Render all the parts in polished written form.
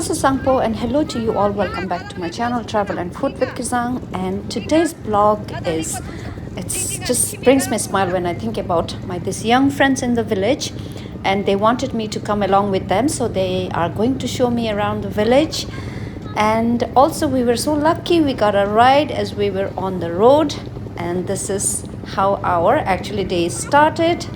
Namaste Sangpo and hello to you all. Welcome back to my channel Travel and Food with Kizang. And today's vlog is, it just brings me a smile when I think about these young friends in the village, and they wanted me to come along with them, so they are going to show me around the village. And also we were so lucky, we got a ride as we were on the road, and this is how our actually day started.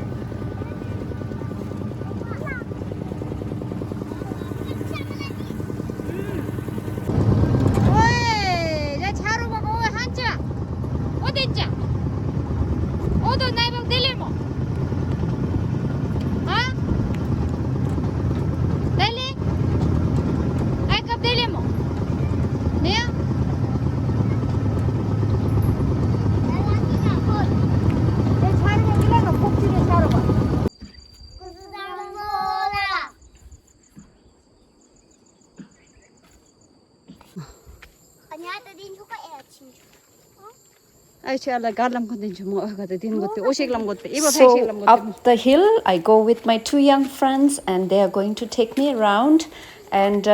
So up the hill I go with my two young friends, and they are going to take me around, and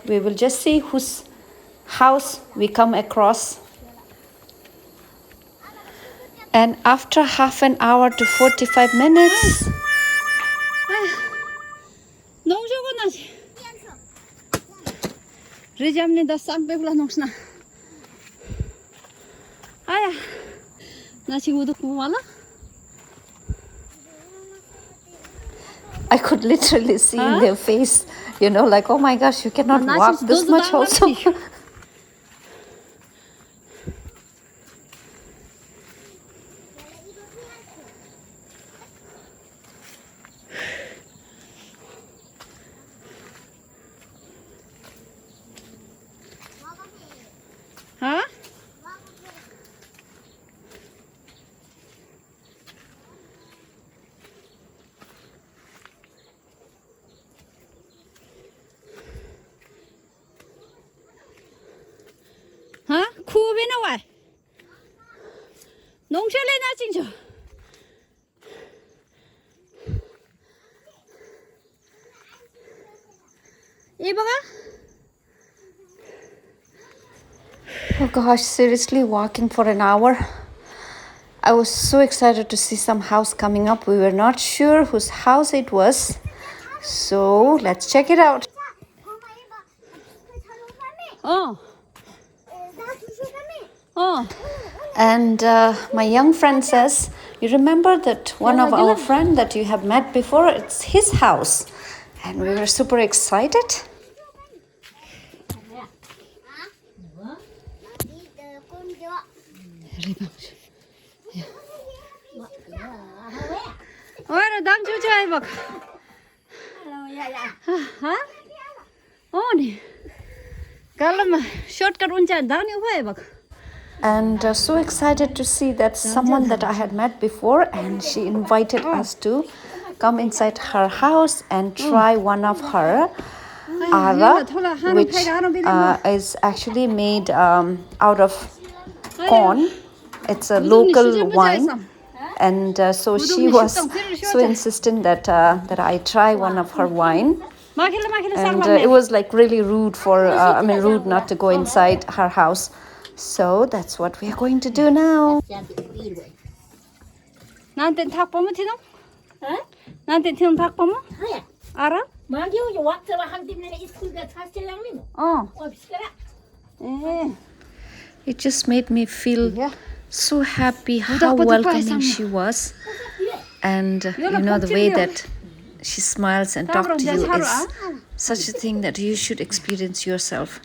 we will just see whose house we come across. And after half an hour to 45 minutes, I could literally see in their face, you know, like, oh my gosh, you cannot walk this much also. Oh gosh, seriously, walking for an hour. I was so excited to see some house coming up. We were not sure whose house it was, so let's check it out. And my young friend says, you remember that one of our friend that you have met before, it's his house. And we were super excited. And so excited to see that someone that I had met before, and she invited us to come inside her house and try one of her ara, which is actually made out of corn. It's a local wine, and so she was so insistent that I try one of her wine. And it was like really rude for rude not to go inside her house. So that's what we are going to do now. It just made me feel so happy how welcoming she was. And you know, the way that she smiles and talks to you is such a thing that you should experience yourself.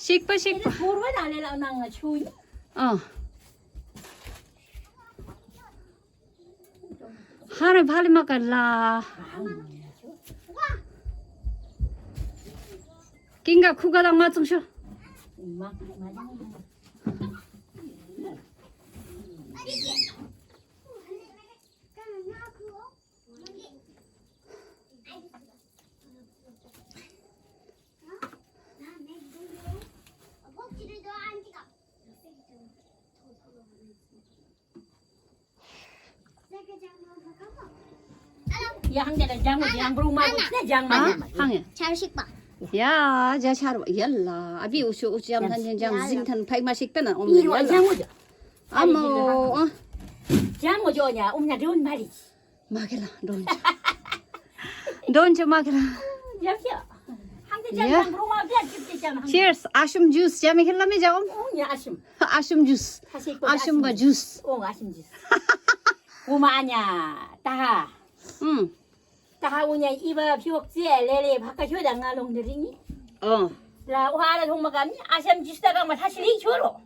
Shikpa, shikpa. Hana bhali makala. Kinga kuga dang ma chung shu. Ya, ja char yalla. Abi usu jam than jam zing than phai ma sik pena om. Amo. Jam mo jo nya nhà đun mari. Magela don. Don cha magela. Jam chưa? Jam rumah dia kita jam. Cheers. Asham juice jam khela me jaom. Ya asham. Asham juice. Asham ba juice. Asham juice. Rumahnya taha. Taha punya iba piok cie lele pakai cuci dengan long deringi. Lah wahana thong makan asham juice tak kan masih sih curo.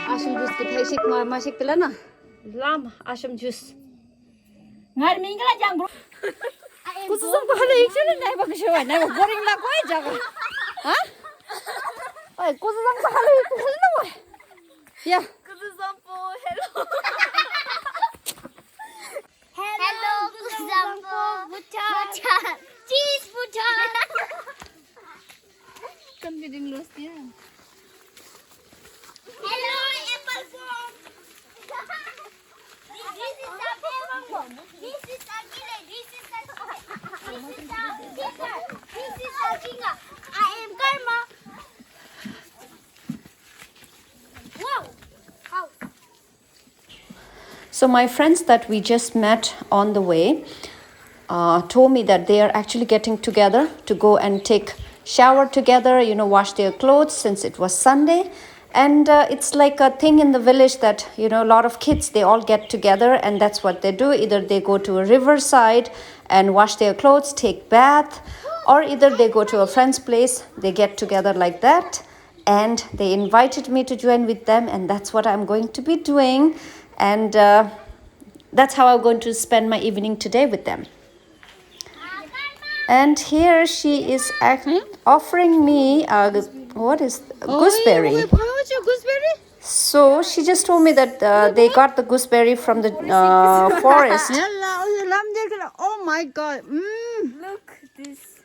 Asham juice ke phai sik ma sik pela na. Lam asham juice. Ngar minggu lah jam bro. Khususam ko hala ikchune nai ba ksho nai ba boring la koi jaga. Ha? Ai khususam ko hala ikchune na wa. Ya. Khususam po hello. Hello Khususam po Bhutan. Cheese Bhutan. Kan bidding los dia. Hello apple farm. This is a pepper. This is a killer. This is a this is a kicker. This is a kicker. I am Karma. Wow. How? So my friends that we just met on the way told me that they are actually getting together to go and take shower together, you know, wash their clothes since it was Sunday. And it's like a thing in the village that, you know, a lot of kids, they all get together and that's what they do. Either they go to a riverside and wash their clothes, take bath, or either they go to a friend's place, they get together like that. And they invited me to join with them and that's what I'm going to be doing. And that's how I'm going to spend my evening today with them. And here she is offering me what is gooseberry. Gooseberry? So she just told me that they got the gooseberry from the forest. Oh my god. Look this.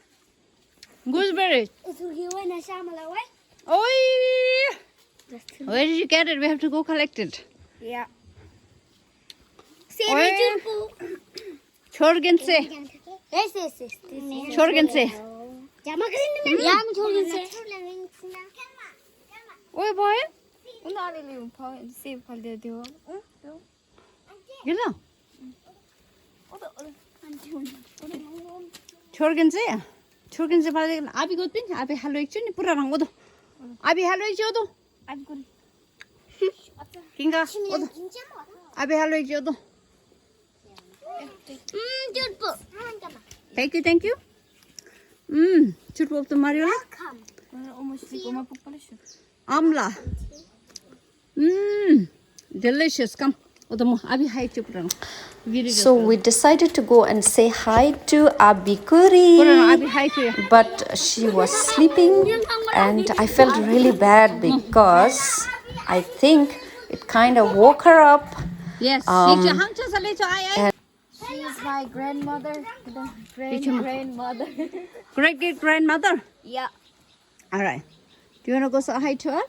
Gooseberry. Oi! Where did you get it? We have to go collect it. Yeah. Chorgan se. Yes. Chorgan se. Yam chorgan se. Oi boy. Gila. Chorgan se. Chorgan se pala abi gotin abi halo ikchuni pura rangodo. Abi halo ikchodo. Abi good. Kinga. Abi halo ikchodo. Thank you. Chutpo of the Mariola. Amla. Delicious. Come. So we decided to go and say hi to Abikuri, but she was sleeping and I felt really bad because I think it kind of woke her up. Yes. She is my grandmother. Grandmother. Great grandmother. Yeah. All right. Do you want to go say hi to her?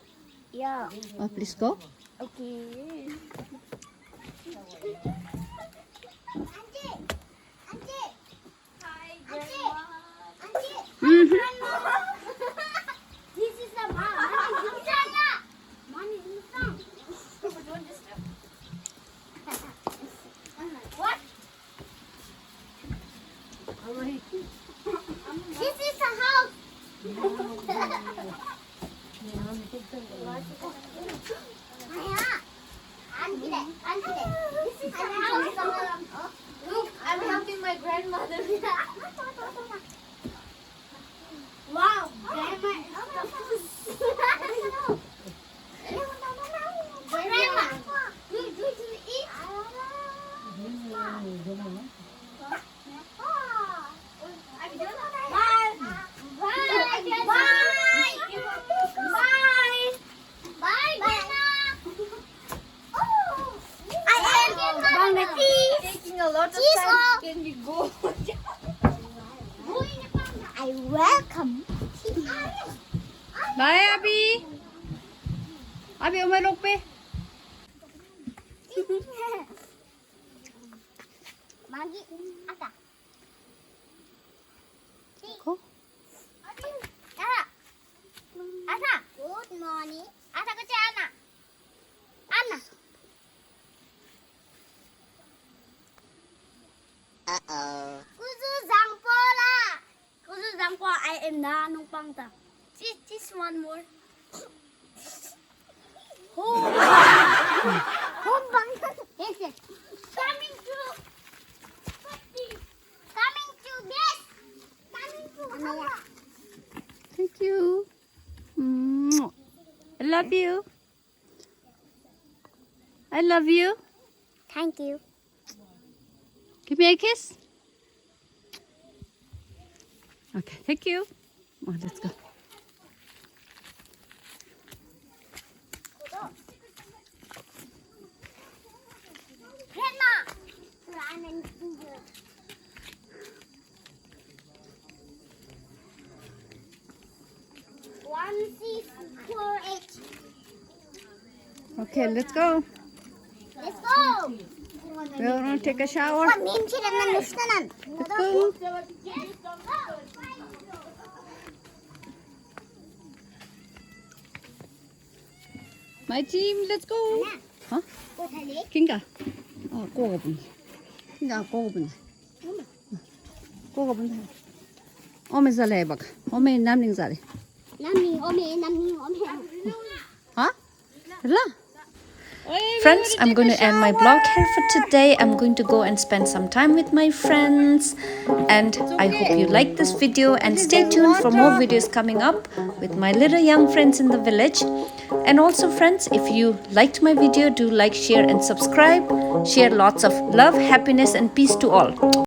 Yeah. Oh, please go. Okay. Hi, Grandma. This is the mom. What? This is the house. This is the house. Look, I'm helping my grandmother. cheese or can you go? I welcome. Bye, Abby. Abby, umay lokpe. Magi, ata. Go. Ata. Ata. Good morning. Ata kerja Anna. Anna. Kuzu zangpola. Kuzu zangpola. I am na nung pangta. Just one more. Oh. Yes, yes. Coming to. Coming to this. Coming to. Anaya. Thank you. I love you. I love you. Thank you. Give me a kiss. Okay, thank you. Oh, let's go. Grandma. Run and finger. One, six, four, eight. Okay, let's go. Let's go. We're gonna take a shower. Let's go. My team, let's go. Huh? Kinga. Oh, go open. Kinga, go open. Go open. Ome zale bak. Ome namning zale. Huh? La. Friends, I'm going to end my vlog here for today. I'm going to go and spend some time with my friends. And I hope you like this video and stay tuned for more videos coming up with my little young friends in the village. And also friends, if you liked my video, do like, share and subscribe. Share lots of love, happiness and peace to all.